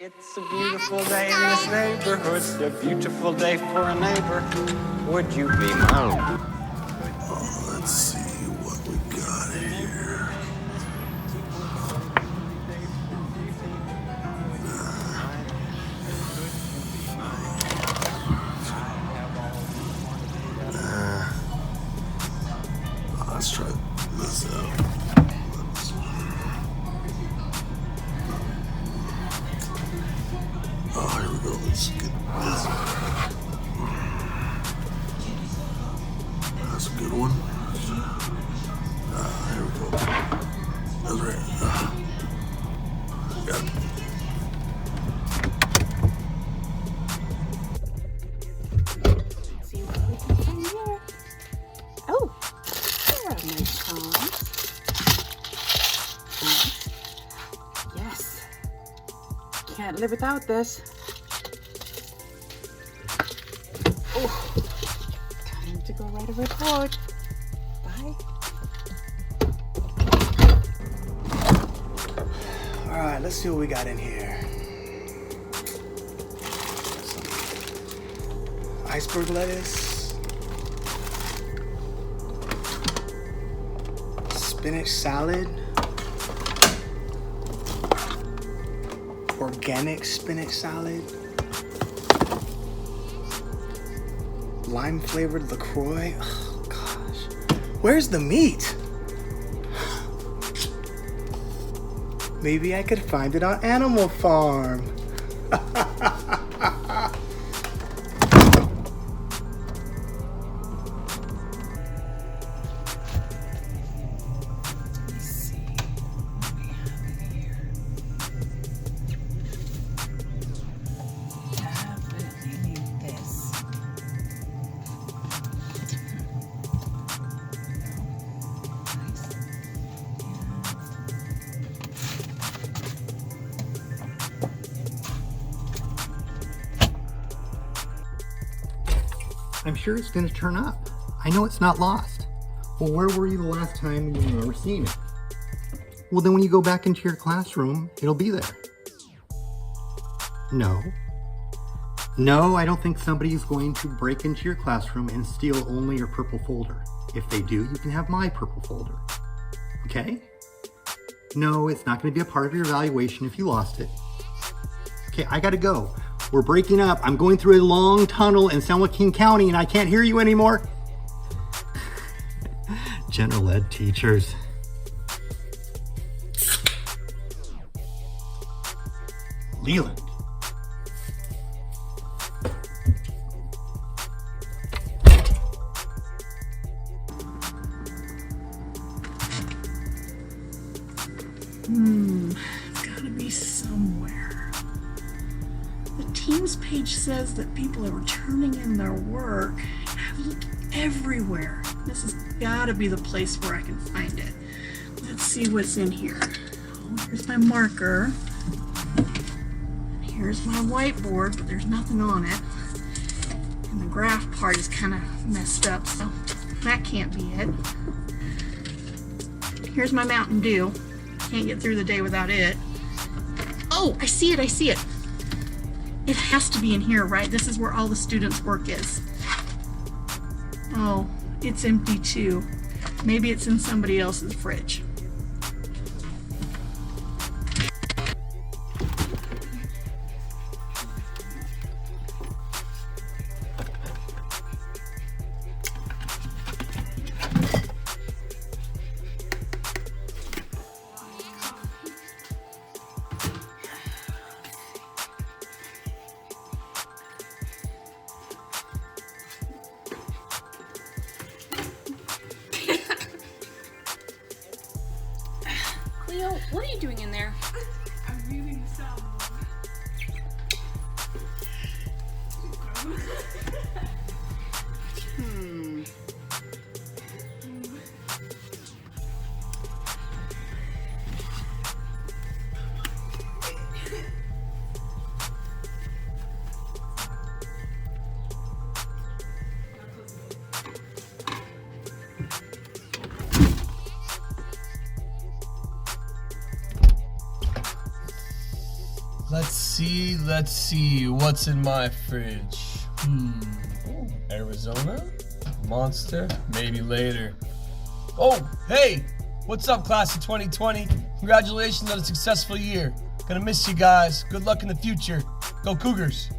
It's a beautiful day in this neighborhood, a beautiful day for a neighbor. Would you be mine? Let's see what we got here. Let's try this out. Oh, here we go. Let's get this. That's a good one. Here we go. That's right. Got it. See what we can find here. Oh, there are my tongs. Yes. Can't live without this. Oh, time to go write a report. Bye. All right, let's see what we got in here. Some iceberg lettuce, spinach salad, organic spinach salad, lime flavored LaCroix. Oh gosh, where's the meat? Maybe I could find it on Animal Farm. Let's see what we have here. Definitely need this. I'm sure it's going to turn up. I know it's not lost. Well, where were you the last time you remember seeing it? Well, then when you go back into your classroom, it'll be there. No. No, I don't think somebody is going to break into your classroom and steal only your purple folder. If they do, you can have my purple folder. Okay? No, it's not going to be a part of your evaluation if you lost it. Okay, I gotta go. We're breaking up. I'm going through a long tunnel in San Joaquin County and I can't hear you anymore. General ed teachers. Leland. It's gotta be somewhere. The Teams page says that people are turning in their work. I've looked everywhere. This has gotta be the place where I can find it. Let's see what's in here. Oh, here's my marker. Here's my whiteboard, but there's nothing on it. And the graph part is kind of messed up, so that can't be it. Here's my Mountain Dew. Can't get through the day without it. Oh, I see it, I see it. It has to be in here, right? This is where all the students' work is. Oh, it's empty too. Maybe it's in somebody else's fridge. see. What's in my fridge? Arizona? Monster? Maybe later. Oh, hey! What's up, class of 2020? Congratulations on a successful year. Gonna miss you guys. Good luck in the future. Go Cougars!